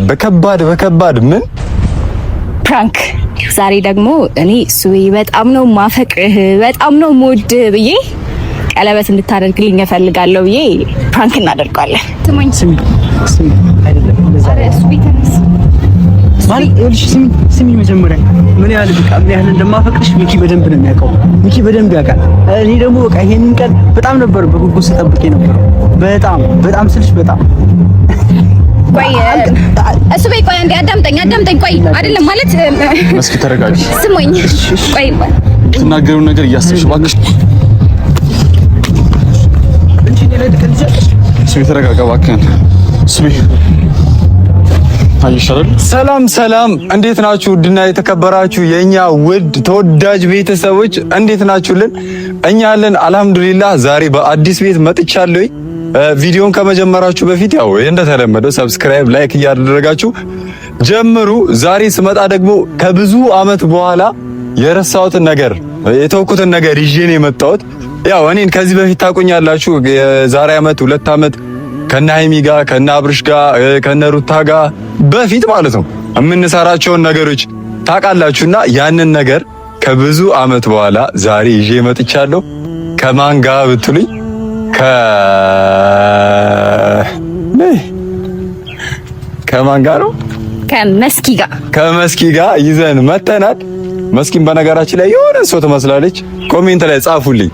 በከባድ ምን ፕራንክ። ዛሬ ደግሞ እኔ ሱዊ በጣም ነው ማፈቅርህ በጣም ነው የምወድህ ብዬ ቀለበት እንድታደርግልኝ እፈልጋለሁ ብዬ ፕራንክ እናደርጋለን። ስማኝ ስሚ አይደለም እንደዛ ስሚ መጀመሪያ ምን ያህል እንደማፈቅርሽ ሚኪ በደንብ ነው የሚያውቀው። ሚኪ በደንብ ያውቃል። እኔ ደግሞ በቃ ይሄንን ቀን በጣም ነበር በጉጉት ስጠብቅ ነበር። በጣም ስልሽ በጣም ቆይ እሱ በይ ቆይ አንዴ አዳምጠኝ ቆይ አይደለም ማለት እስኪ ተረጋጊ። ስሞኝ ቆይ ትናገሩ ነገር እያሰብሽ እባክሽ እንጂ ላይ ተከልጃለሽ። ስሚ ተረጋጋ እባክህን ስሚ። ሰላም እንዴት ናችሁ? ውድና የተከበራችሁ የኛ ውድ ተወዳጅ ቤተሰቦች እንዴት ናችሁልን? እኛ አለን አልሐምዱሊላህ። ዛሬ በአዲስ ቤት መጥቻለሁ። ቪዲዮን ከመጀመራችሁ በፊት ያው እንደተለመደው ሰብስክራይብ፣ ላይክ እያደረጋችሁ ጀምሩ። ዛሬ ስመጣ ደግሞ ከብዙ አመት በኋላ የረሳሁትን ነገር የተውኩትን ነገር ይዤ ነው የመጣሁት። ያው እኔን ከዚህ በፊት ታውቁኛላችሁ። የዛሬ አመት 2 አመት ከነ ሃይሚ ጋር ከነ አብርሽ ጋር ከነ ሩታ ጋር በፊት ማለት ነው የምንሰራቸውን ነገሮች ታውቃላችሁና ያንን ነገር ከብዙ አመት በኋላ ዛሬ ይዤ መጥቻለሁ። ከማን ጋር ብትሉኝ ከማን ጋር ነው? ከመስኪ ጋር ይዘን መተናል። መስኪን በነገራችን ላይ የሆነ ሰው ትመስላለች። ኮሜንት ላይ ጻፉልኝ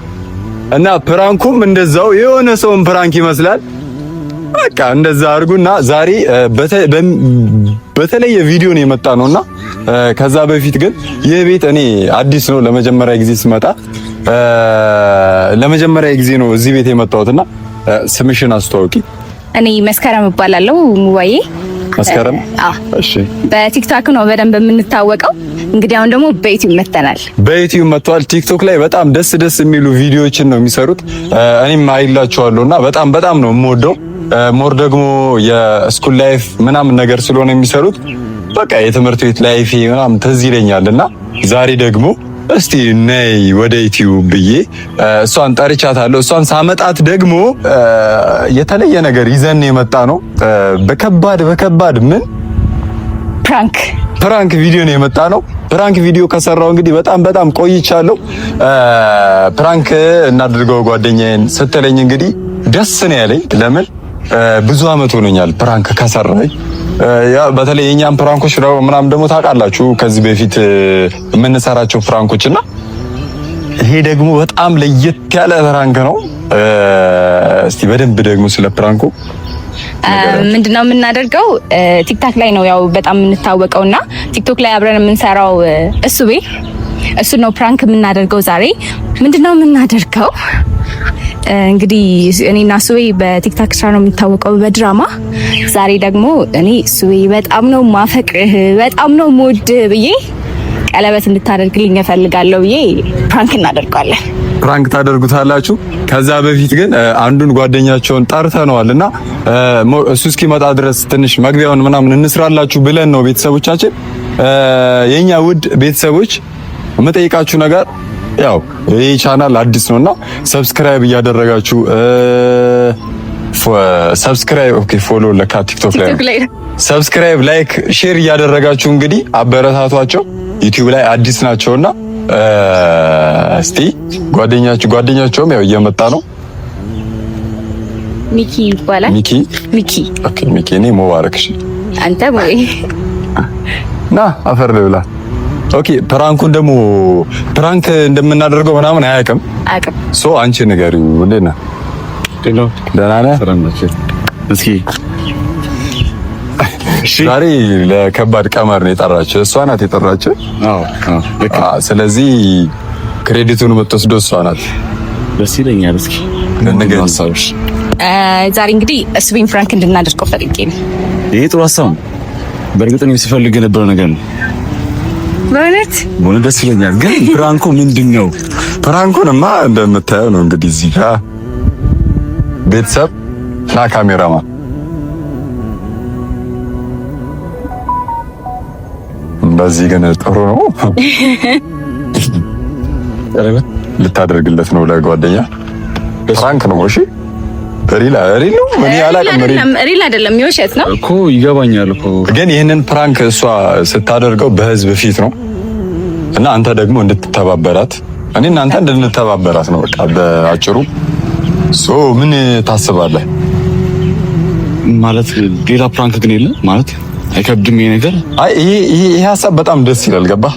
እና ፕራንኩም እንደዛው የሆነ ሰውን ፕራንክ ይመስላል። በቃ እንደዛ አድርጉና ዛሬ በተለየ ቪዲዮ ነው የመጣ ነውና ከዛ በፊት ግን ይህ ቤት እኔ አዲስ ነው። ለመጀመሪያ ጊዜ ስመጣ ለመጀመሪያ ጊዜ ነው እዚህ ቤት የመጣሁትና ስምሽን አስተዋውቂ። እኔ መስከረም እባላለሁ። ሙባዬ መስከረም። እሺ። በቲክቶክ ነው በደንብ የምንታወቀው። እንግዲህ አሁን ደግሞ በዩቲዩብ መተናል። በዩቲዩብ መጥቷል። ቲክቶክ ላይ በጣም ደስ የሚሉ ቪዲዮዎችን ነው የሚሰሩት። እኔም አይላችኋለሁና በጣም ነው የምወደው። ሞር ደግሞ የስኩል ላይፍ ምናምን ነገር ስለሆነ የሚሰሩት በቃ የትምህርት ቤት ላይፍ ምናምን ትዝ ይለኛልና ዛሬ ደግሞ እስቲ ነይ ወደ ዩቲዩብ ብዬ እሷን ጠርቻታለሁ። እሷን ሳመጣት ደግሞ የተለየ ነገር ይዘን የመጣ ነው። በከባድ ምን ፕራንክ ቪዲዮ ነው የመጣ ነው። ፕራንክ ቪዲዮ ከሰራው እንግዲህ በጣም ቆይቻለሁ። ፕራንክ እናድርገው ጓደኛዬን ስትለኝ እንግዲህ ደስ ነው ያለኝ። ለምን ብዙ አመት ሆኖኛል ፕራንክ ከሰራኝ። ያ በተለይ የኛም ፕራንኮች ነው ምናምን ደግሞ ታውቃላችሁ ከዚህ በፊት የምንሰራቸው ፕራንኮች እና ይሄ ደግሞ በጣም ለየት ያለ ፕራንክ ነው። እስቲ በደንብ ደግሞ ስለ ፕራንኩ ምንድነው የምናደርገው? ቲክታክ ላይ ነው ያው በጣም የምንታወቀውና ቲክቶክ ላይ አብረን የምንሰራው እሱ ነው ፕራንክ የምናደርገው። ዛሬ ምንድነው የምናደርገው? እንግዲህ እኔና ሱዌ በቲክታክ ስራ ነው የምንታወቀው በድራማ። ዛሬ ደግሞ እኔ ሱዌ በጣም ነው ማፈቅርህ በጣም ነው የምወድህ ብዬ ቀለበት እንድታደርግልኝ እፈልጋለሁ ብዬ ፕራንክ እናደርጋለን። ፕራንክ ታደርጉታላችሁ። ከዛ በፊት ግን አንዱን ጓደኛቸውን ጠርተነዋልና እሱ እስኪመጣ ድረስ ትንሽ መግቢያውን ምናምን እንስራላችሁ ብለን ነው ቤተሰቦቻችን። የኛ ውድ ቤተሰቦች የምጠይቃችሁ ነገር ያው ይሄ ቻናል አዲስ ነውና ሰብስክራይብ እያደረጋችሁ ፎሎ ለካ ቲክቶክ ላይ ሰብስክራይብ፣ ላይክ፣ ሼር እያደረጋችሁ እንግዲህ አበረታቷቸው። ዩቲዩብ ላይ አዲስ ናቸውና እስቲ ጓደኛቸውም ያው እየመጣ ነው። ሚኪ ይባላል። ሚኪ እኔ ሙባረክሽ አንተ ወይ ና አፈር ልብላ። ኦኬ ፕራንኩን ደግሞ ፕራንክ እንደምናደርገው ምናምን አያውቅም። ሶ አንቺ ንገሪው። እንዴት ነህ? ደህና ነህ? እስኪ ዛሬ ለከባድ ቀመር ነው የጠራችው። እሷ ናት የጠራችው። ስለዚህ ክሬዲቱን የምትወስደው እሷ ናት። ደስ ይለኛል። እስኪ ንገሪኝ ሀሳብሽ። ዛሬ እንግዲህ እሱን ፕራንክ እንድናደርገው ፈልጌ ነው። ይሄ ጥሩ ሀሳብ ነው። በእርግጥ ነው ሲፈልግ የነበረው ነገር ነው። በእውነት ደስ ይለኛል። ግን ፕራንኩ ምንድነው? ፕራንኩንማ እንደምታየው ነው እንግዲህ እዚህ ጋር ቤተሰብ እና ካሜራማን በዚህ ግን ጥሩ ነው። ልታደርግለት ነው ለጓደኛ ፕራንክ ነው። እሺ ሪል ነው እኔ አላውቅም። ሪል አይደለም የውሸት ነው እኮ ይገባኛል እኮ ግን ይሄንን ፕራንክ እሷ ስታደርገው በህዝብ ፊት ነው እና አንተ ደግሞ እንድትተባበራት እኔ እናንተ እንድንተባበራት ነው በቃ በአጭሩ። ምን ታስባለህ? ማለት ሌላ ፕራንክ ግን የለም ማለት አይከብድም ይሄ ነገር? አይ ይሄ ሀሳብ በጣም ደስ ይላል። ገባህ?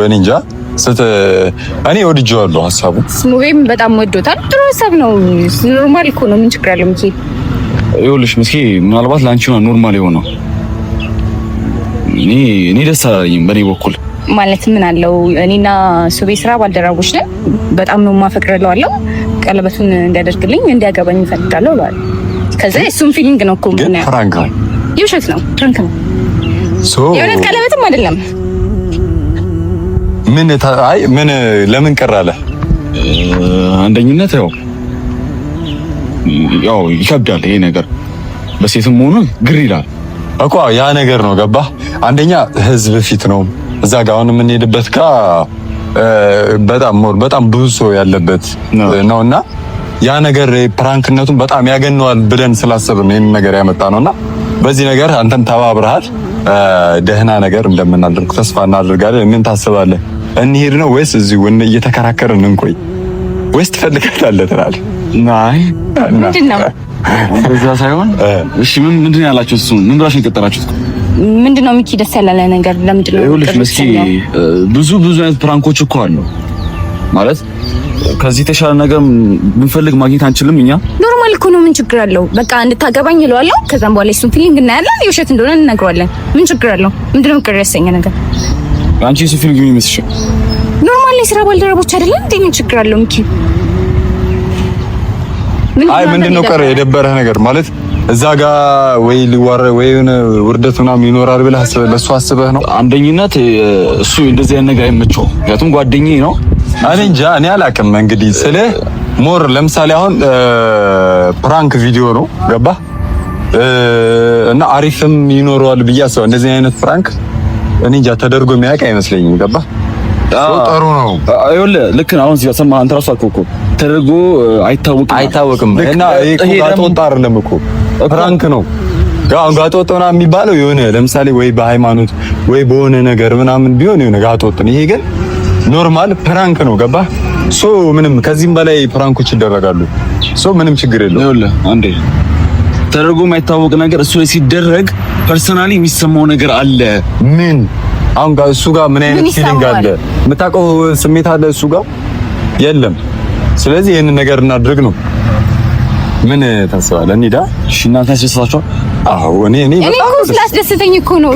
እኔ እንጃ እኔ ወድጄዋለሁ ሀሳቡ። ሙቤም በጣም ወዶታል። ጥሩ ሀሳብ ነው። ኖርማል እኮ ነው። ምን ችግር አለው? ምኪ ይኸውልሽ ምስኪ ምናልባት ላንቺ ነው ኖርማል የሆነው። እኔ ደስ አላለኝም በእኔ በኩል። ማለት ምን አለው? እኔና ሱቤ ስራ ባልደረቦች ነን። በጣም ነው የማፈቅረው አለው። ቀለበቱን እንዲያደርግልኝ እንዲያገባኝ እፈልጋለሁ ብሏል። ከዛ እሱም ፊሊንግ ነው እኮ ግን ፕራንክ ነው። የውሸት ነው። ፕራንክ ነው። የእውነት ቀለበትም አይደለም። ምን ለምን ቀር አለ? አንደኝነት ያው ይከብዳል ይሄ ነገር በሴትም ሆኖ ግር ይላል እኮ ያ ነገር ነው። ገባህ? አንደኛ ህዝብ ፊት ነው። እዛ ጋር አሁን የምንሄድበት በጣም ብዙ ሰው ያለበት ነውና ያ ነገር ፕራንክነቱን በጣም ያገነዋል ብለን ስላሰብን ይሄን ነገር ያመጣ ነውና በዚህ ነገር አንተም ተባብረሃል። ደህና ነገር እንደምናደርግ ተስፋ እናደርጋለን። ምን ታስባለህ? እንሂድ ነው ወይስ እዚሁ እየተከራከርን እንቆይ ወይስ ትፈልጋለህ ትላለህ? አይ ምንድነው እንደዛ ሳይሆን እሺ ምንድን ያላችሁ እሱ ምን ብላችሁ የቀጠራችሁት? ምንድነው ሚኪ ደስ ያለ ነገር ለምንድነው? ይኸውልሽ መስኪ ብዙ አይነት ፕራንኮች እኮ አሉ ማለት ከዚህ ተሻለ ነገር ብንፈልግ ማግኘት አንችልም እኛ። ኖርማል እኮ ነው። ምን ችግር አለው? በቃ እንድታገባኝ እለዋለሁ። ከዛም በኋላ እሱን ፊሊንግ እናያለን። የውሸት እንደሆነ እንነግረዋለን። ምን ችግር አለው? ምንድነው ቅር ያሰኘ ነገር? አንቺ እሱ ፊሊንግ ምን ይመስልሽ? ኖርማል የስራ ባልደረቦች አይደለም እንዴ? ምን ችግር አለው ሚኪ? አይ ምንድነው ቅር የደበረህ ነገር ማለት እዛ ጋር ወይ ሊዋረ ወይ ውርደት ምናምን ይኖራል ብለህ ለሱ አስበህ ነው? አንደኝነት እሱ እንደዚህ አይነት ነገር አይመቸው። ምክንያቱም ጓደኛዬ ነው። እኔ እንጃ እኔ አላውቅም። እንግዲህ ስለ ሞር ለምሳሌ አሁን ፕራንክ ቪዲዮ ነው ገባህ? እና አሪፍም ይኖረዋል ብዬ አስባለሁ። እንደዚህ አይነት ፕራንክ እኔ እንጃ ተደርጎ የሚያውቅ አይመስለኝም። ገባህ? ጥሩ ነው። ይኸውልህ ልክ ነው። አሁን እዚህ ሰማህ አንተ ራሱ አልኩህ እኮ ተደርጎ አይታወቅም። እና ይሄ ጋጦጣ አይደለም እኮ ፕራንክ ነው። ጋጦጥ ምናምን የሚባለው የሆነ ለምሳሌ ወይ በሃይማኖት ወይ በሆነ ነገር ምናምን ቢሆን የሆነ ጋጦጥ ነው። ይሄ ግን ኖርማል ፕራንክ ነው። ገባህ? ምንም ከዚህም በላይ ፕራንኮች ይደረጋሉ። ምንም ችግር የለውም። ይኸውልህ አንዴ ተደርጎ የማይታወቅ ነገር እሱ ላይ ሲደረግ ፐርሰናሊ የሚሰማው ነገር አለ። ምን አሁን እሱ ጋር ምን አይነት ፊሊንግ አለ? የምታውቀው ስሜት አለ እሱ ጋር የለም። ስለዚህ ይሄንን ነገር እናድርግ ነው። ምን ታስባለህ? እንሂዳ። እሺ እናንተ ያስደስታችኋል? አዎ እኔ በጣም ስላስደሰተኝ እኮ ነው።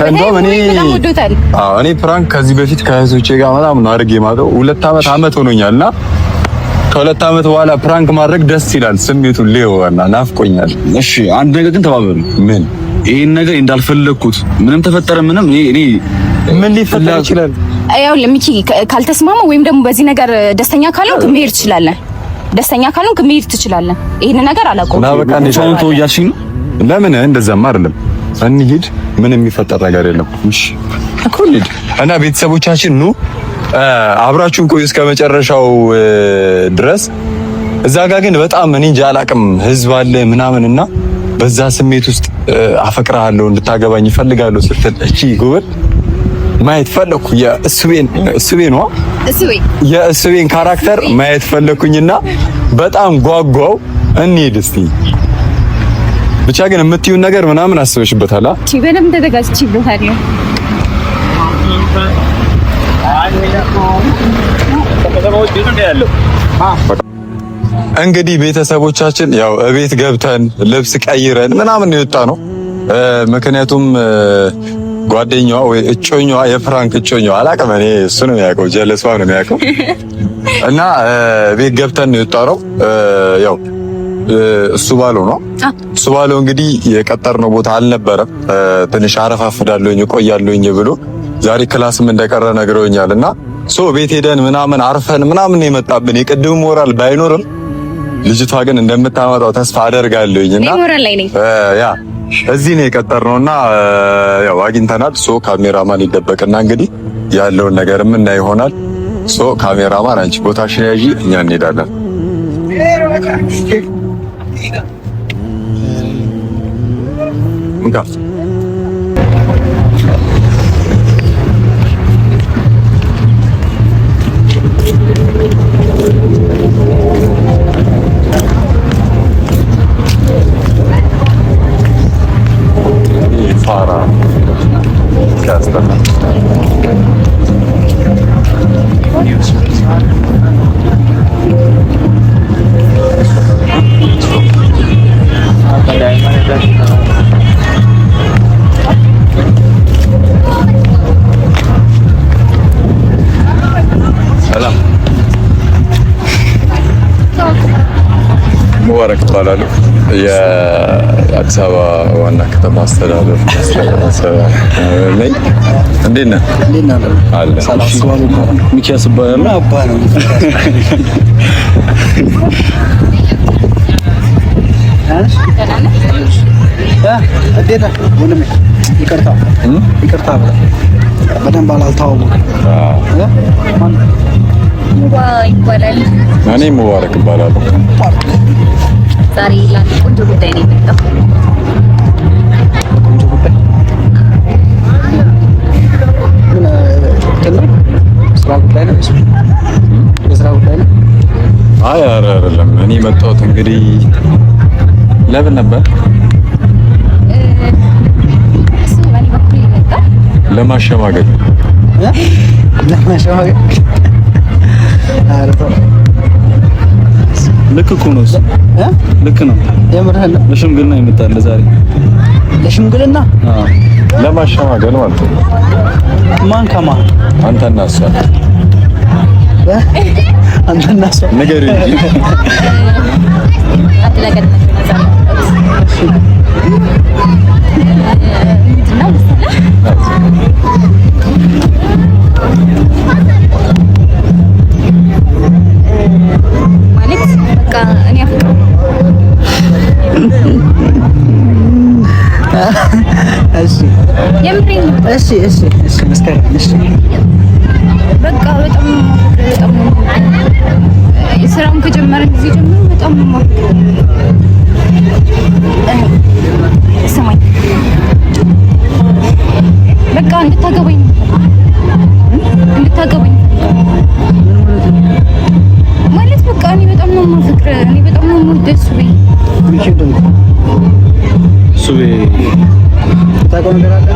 እኔ ፕራንክ ከዚህ በፊት ከእህቶቼ ጋር በጣም ነው አድርጌ የማውቀው። 2 ዓመት ሆኖኛልና ከ2 ዓመት በኋላ ፕራንክ ማድረግ ደስ ይላል። ስሜቱን ሊሆንና ናፍቆኛል። እሺ አንድ ነገር ግን ተባበሩ። ምን ይሄን ነገር እንዳልፈለኩት ምንም ተፈጠረ ምንም እኔ ምን ሊፈጠር ይችላል? ያው ለሚኪ ካልተስማማ ወይም ደግሞ በዚህ ነገር ደስተኛ ካልሆንክ መሄድ ትችላለህ። ደስተኛ ካልሆንክ መሄድ ትችላለህ። ይሄን ነገር አላውቀውም። እና በቃ ሰውን ተወያልሽኝ ነው። ለምን እንደዛማ አይደለም። እንሂድ። ምን የሚፈጠር ነገር የለም። እሺ እኮ እንሂድ። እና ቤተሰቦቻችን ኑ አብራችሁን ቆዩ እስከ መጨረሻው ድረስ። እዛ ጋር ግን በጣም እኔ እንጃ አላውቅም ህዝብ አለ ምናምንና በዛ ስሜት ውስጥ አፈቅርሃለሁ እንድታገባኝ እፈልጋለሁ ስትል እቺ ጉብል ማየት ፈለኩ። የእስቤን ካራክተር ማየት ፈለኩኝና በጣም ጓጓው። እንሂድ እስቲ ብቻ ግን የምትዩን ነገር ምናምን አስበሽበታል? እቺ በደምብ ተዘጋጅቼበታል። እንግዲህ ቤተሰቦቻችን ያው እቤት ገብተን ልብስ ቀይረን ምናምን የወጣ ነው። ምክንያቱም ጓደኛዋ ወይ እጮኛዋ የፍራንክ እጮኛዋ አላውቅም እኔ እሱ ነው የሚያውቀው፣ ጀለሷ ነው የሚያውቀው። እና ቤት ገብተን ነው የወጣነው። ያው እሱ ባለው እንግዲህ የቀጠርነው ቦታ አልነበረም። ትንሽ አረፋፍዳለሁኝ እቆያለሁኝ ብሎ ዛሬ ክላስም እንደቀረ ነግረውኛልና ቤት ሄደን ምናምን አርፈን ምናምን የመጣብን የቅድም ሞራል ባይኖርም ልጅቷ ግን እንደምታመጣው ተስፋ አደርጋለሁኝና ያ እዚህ ነው የቀጠርነውና ያው አግኝተናል። ካሜራማን ይደበቅና እንግዲህ ያለውን ነገር ምን ይሆናል። ካሜራማን አንቺ ቦታሽን ያዢ፣ እኛ እንሄዳለን። ሙባረክ እባላለሁ። የአዲስ አበባ ዋና ከተማ አስተዳደር ነኝ። እንዴት ነህ? አለ ሚኪያስ እባላለሁ። አባ ነው። ይቅርታ በደንብ አላልተዋወቅም። እኔ ሙባረክ እባላለሁ። ዛሬ ለአንድ ቆንጆ ጉዳይ ነው የመጣው። አይ አይደለም። እኔ የመጣሁት እንግዲህ ለምን ነበር? ለማሸማገል ልክ እኮ ነው። ልክ ነው። የምርህን ነው። ለሽምግልና ይመጣል ዛሬ። ለሽምግልና? አዎ። ለማሸማገል ማለት ነው። ማን ከማን? አንተና እሷ። አንተና እሷ ንገሪኝ እንጂ አትለቀቅ ማለት በቃ እኔ አፍቅር እሺ የምሬን ነው። እሺ መስከረም እሺ በቃ በጣም ስራውን ከጀመረን ጊዜ ጀምሮ በጣም ስማኝ በቃ እንድታገባኝ ማለት በቃ እኔ በጣም ነው የማፈቅርህ። እኔ በጣም ነው የምወደው። ሱቤ ታውቀው ነገር አለ?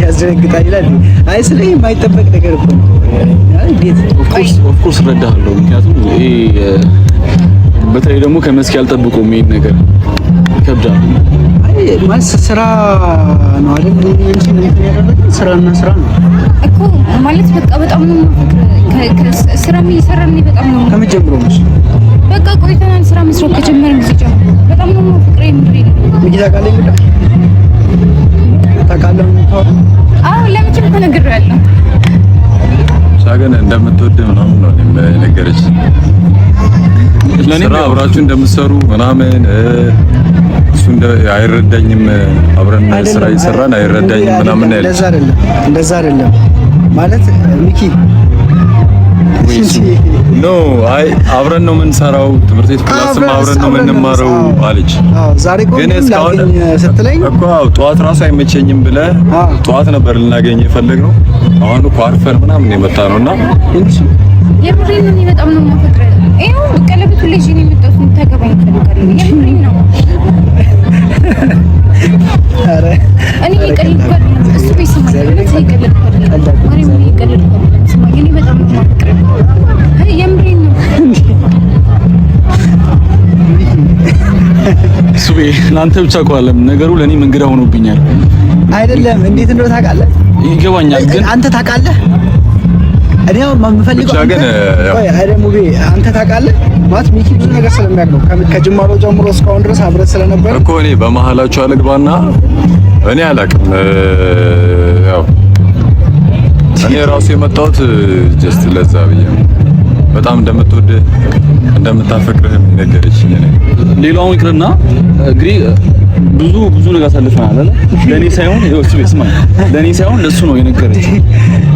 ያስደነግጣል ይላል። አይ ስለ የማይጠበቅ ነገር እኮ ነው። ኦፍ ኮርስ እረዳሃለሁ። ምክንያቱም ይሄ በተለይ ደግሞ ከመስኪ ያልጠብቀው የሚሄድ ነገር ይከብዳል። አይ ማለት ስራ ነው አይደል? ስራና ስራ ነው እኮ ማለት በቃ በጣም ነው የማፈቅርህ። ስራም እየሰራን በጣም ነው ከመጀመሩ ነው በቃ ቆይተናል። ስራ መስራት ከጀመርን ጊዜ ጀምሮ በጣም ነው የማፈቅርህ። የምሬን ነው። ታውቃለህ እንግዲህ ታውቃለህ ነው። አዎ ለምንድን ነው ተነግሬያለሁ። ሻገን እንደምትወድ ምናምን ነው የነገረች። ለኔ አብራችሁ እንደምትሰሩ ምናምን እሱ አይረዳኝም። አብረን ስራ እየሰራን አይረዳኝም ምናምን ያለች። እንደዛ አይደለም ማለት ሚኪ ኖ አይ አብረን ነው የምንሰራው፣ ትምህርት ቤት ክላስም አብረን ነው የምንማረው አለች። ዛሬ ግን እስካሁን ስትለኝ እኮ ጠዋት ራሱ አይመቸኝም ብለህ ጠዋት ነበር ልናገኝ የፈለግነው። አሁን እኮ አርፈን ምናምን የመጣ ነውና የምሬን ነው። በጣም ነው የማፈቅርህ። ይኸው ቀለበቱ ልጅ ነው የመጣው። ታገባኝ እፈልጋለሁ። የምሬን ነው። አረ እኔ ይቀልልኳል። እሱ ቢሰማኝ ለምን ይቀልልኳል? ማርያም ይቀልልኳል። ስማኝ እኔ በጣም ነው የማፈቅርህ። የምሬን ነው። ሱቤ ለአንተ ብቻ እኮ አይደለም ነገሩ፣ ለኔም እንግዳ ሆኖብኛል። አይደለም እንዴት እንደው ታውቃለህ? ይገባኛል። ግን አንተ ታውቃለህ እኔ የምፈልገው አንተ ታውቃለህ ማለት ሚኪ ብዙ ነገር ስለሚያውቅ ነው። ከጅማሮ ጀምሮ እስካሁን ድረስ አብረት ስለነበር እኮ እኔ በመሀላችሁ አልግባና እኔ አላውቅም። ያው እኔ ራሱ የመጣሁት ጀስት ለዛ ብዬ ነው። በጣም እንደምታፈቅርህ ነገረችኝ። ሌላውን ይቅርና እንግዲህ ብዙ ነገር አሳልፈናል አይደል? ለኔ ሳይሆን እሱ ቤስማ ለኔ ሳይሆን ለሱ ነው የነገረችኝ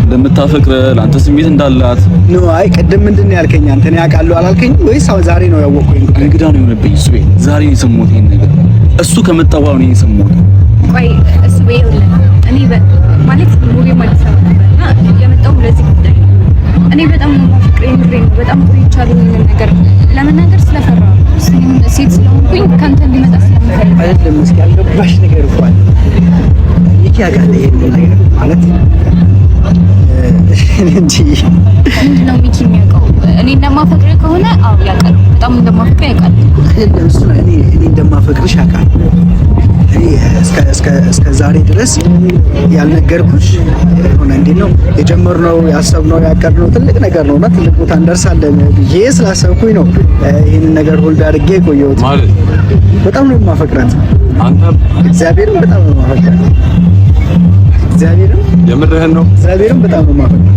እንደምታፈቅር ለአንተ ስሜት እንዳላት ነው። አይ ቅድም ምንድን ነው ያልከኝ አንተ? እኔ አውቃለሁ አላልከኝ ወይስ ዛሬ ነው ያወቅኩኝ? እንግዳ ነው የሆነብኝ እሱ ቤት ዛሬ ነው የሰማሁት ይሄን ነገር። እሱ ከመጣ በኋላ ነው የሰማሁት። ቆይ እሱ ቤት እኔ ማለት ሙቪ ማለት ነው እና የመጣው ለዚህ ጉዳይ እኔ በጣም ነው ፍቅሬ በጣም ቆይቻለሁ። ይሄን ነገር ለመናገር ስለፈራሁ ሴት ስለሆንኩኝ ካንተ እንዲመጣ ስለምፈልግ አይደለም። እስኪ ያልገባሽ ነገር እንኳን ይሄ ያጋለ ይሄን ነገር ማለት እንጂ ምንድነው ሚኪ የሚያውቀው? እኔ እንደማፈቅር ከሆነ አዎ ያውቃል። በጣም እንደማፈቅር ያውቃል። አይደለም እሱ እኔ እንደማፈቅርሽ ያውቃል። እስከ ዛሬ ድረስ ያልነገርኩሽ ሆነ እንዴት ነው የጀመርነው ያሰብነው ያቀድነው ትልቅ ነገር ነውና ትልቅ ቦታ እንደርሳለን ብዬ ስላሰብኩኝ ነው ይሄንን ነገር ሆልድ አድርጌ ቆየሁት። ማለት በጣም ነው የማፈቅራት አንተ እግዚአብሔርን በጣም ነው የማፈቅራት። እግዚአብሔርን የምርህን ነው? እግዚአብሔርን በጣም ነው የማፈቅራት።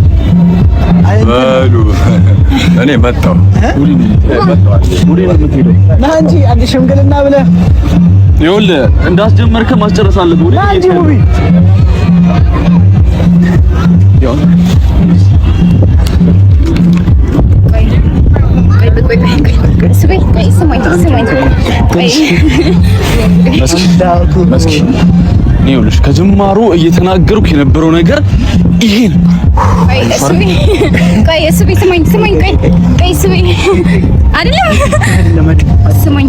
በሉ እኔ መጣሁ ሙሪ ነው የምትሄደው ና እንጂ አንድ ሽምግልና ብለህ ይኸውልህ እንዳስጀመርከ ማስጨረስ አለብህ። ና እንጂ ሙቢ መስኪ ይኸውልሽ ከጅማሩ እየተናገርኩ የነበረው ነገር ይሄ ነው። ቆይ እሱ ቤት ስማኝ ቆይ እሱ ቤት አይደለም ስማኝ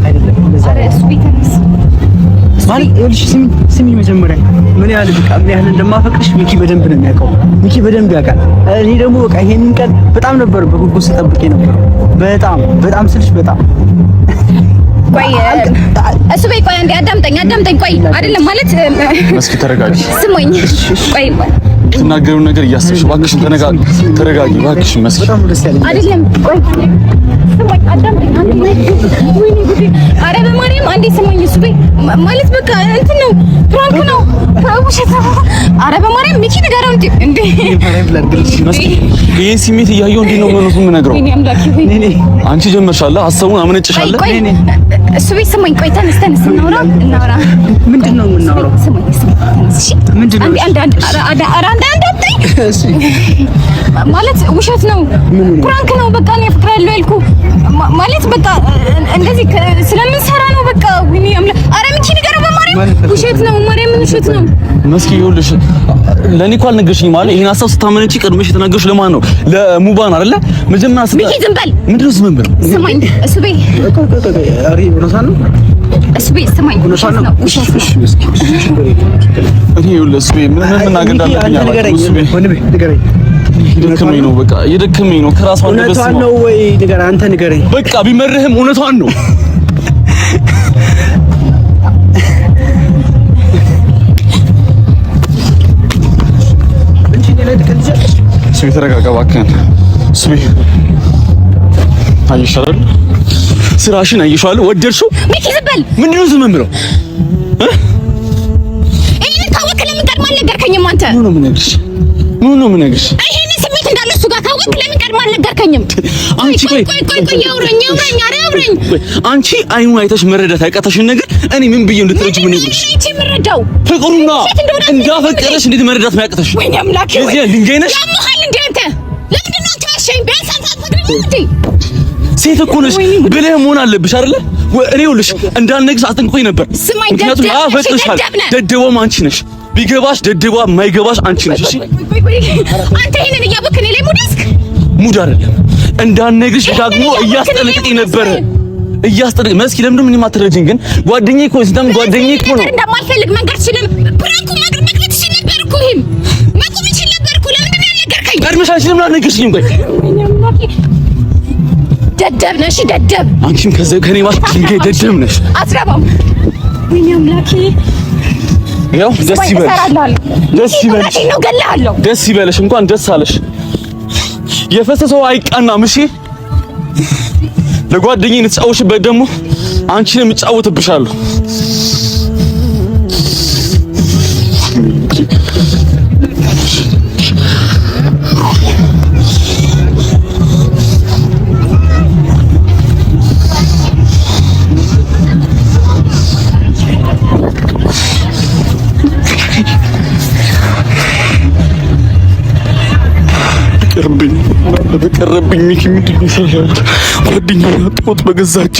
አይደለም እሱ ቤት ማለት ይኸውልሽ ስሚ መጀመሪያ ምን ያህል እንደማፈቅርሽ ሚኪ በደንብ ነው የሚያውቀው። ሚኪ በደንብ ያውቃል። እኔ ደግሞ በቃ ይሄንን ቀን በጣም ነበር በጉጉት ስጠብቅ ነበር። በጣም ስልሽ በጣም ቆይ እሱ ቤት ቆይ አንዴ አዳምጠኝ ቆይ አይደለም ማለት መስኪ ተረጋጊ ስማኝ ቆይ የምትናገሪውን ነገር እያሰብሽ እባክሽ ተረጋጊ እባክሽ መስኪ በጣም ደስ ያለኝ አይደለም ቆይ ስማኝ አዳምጠኝ አንዴ ወይኔ ጉዴ ኧረ በማርያም አንዴ ስማኝ እሱ ቤት ማለት በቃ እንትን ነው ፕራንክ ነው ውሸት ነው ኧረ በማርያም ሚኪ ንገረው እንዴ መስኪ ይሄ ስሜት እያየሁ እንዴት ነው ምኑን የምነግረው አንቺ ጀመርሻለ ሀሳቡን አመነጭሻለ እሱ ቤት ስማኝ ቆይ ተነስ እናውራ ምንድን ነው የምናወራው ስማኝ እሺ ምንድን ነው አንድ ማለት ውሸት ነው ፕራንክ ነው በቃ እኔ አፍቅራለሁ ያልኩህ ማለት በቃ እንደዚህ ስለምንሰራ ነው በቃ ወይኔ አምላ ኧረ ሚኪ ንገረው በማርያም ውሸት ነው ማርያምን ውሸት ነው መስኪ ይኸውልሽ ለኔ እኮ አልነገርሽኝም ማለት ይሄን ሀሳብ ስታመነጪ ቀድመሽ የተናገርሽ ለማን ነው ለሙባን አይደለ መጀመሪያ ሚኪ ዝም በል ምንድን ነው ዝም በል ስማኝ እሱ ቤት አሪ ብሎታል እሱ ቤት ስማኝ ውሸት ነው እኔ ይኸውልሽ እሱ ቤት ምን መናገር እንዳለብኝ አላውቅም እሱ ቤት ንገረኝ የደከመኝ ነው በቃ የደከመኝ ነው ከራሷ እንደበስ እውነቷን ነው ወይ ንገረኝ አንተ ንገረኝ በቃ ቢመርህም እውነቷን ነው ስሚ ተረጋጋ እባክህን ስሚ አይሻል ስራሽን አይሻል ወደድሽው ሚኪ ዝም በል ምንድነው ዝም የምለው ይሄን ካወቅ ለምን ቀድማ አልነገርከኝም አንተ ምን ነው የምነግርሽ ይሄን ስሜት እንዳለ እሱ ጋር ካወቅ ለምን ቀድማ አልነገርከኝም አንቺ ቆይ አውረኝ አንቺ አይኑን አይተሽ መረዳት ያቃተሽን ነገር እኔ ምን ብዬ እንድትረጂ ምን ይልሽ እቺ መረዳው ፍቅሩና እንዳፈቀረሽ እንዴት መረዳት ማያቅተሽ ወይኔ አምላኬ እዚህ ድንጋይ ነሽ ያመሃል እንዴ አንተ ለምንድን ነው ታሸኝ ቢያንስ አትፈቅድም እንዴ ሴት እኮ ነሽ ብለህ መሆን አለብሽ አይደለ እኔ ይኸውልሽ እንዳልነግርሽ አስጠንቅቆኝ ነበር ምክንያቱም አፈቅርሻል ደደቧም አንቺ ነሽ ቢገባሽ ደደቧ ማይገባሽ አንቺ ነሽ እሺ አንተ ይሄንን እያወቅህ እኔ ላይ ሙድ አይደለም እንዳልነግርሽ ደግሞ እያስጠነቅቀኝ ነበር መስኪ ለምንድን ነው የማትረጂኝ ግን ጓደኛዬ እኮ ሲስተም ጓደኛዬ እኮ ነው እንደማልፈልግ መንገር ትችልም ፕራንኩ መቅረት ትችል ነበር እኮ ይሄም መቆም ይችል ነበር እኮ ለምንድን ነው ያልነገርከኝ ቀድመሽ አንቺ ለምን አልነገርሽኝም ቆይ ደደብ ነሽ ደደብ አንቺም ከኔ ባሽ ድንጋይ ደደብ ነሽ አትረባም ወይኔ አምላኬ ያው ደስ ይበልሽ እንኳን ደስ አለሽ የፈሰሰው አይቃናም እሺ ለጓደኛዬ ልትጫወሽበት ደግሞ አንቺንም እጫወትብሻለሁ ቀረብኝ። ሚኪ ምንድን ነው የሰራሁት? ጓደኛዬን አጣሁት በገዛች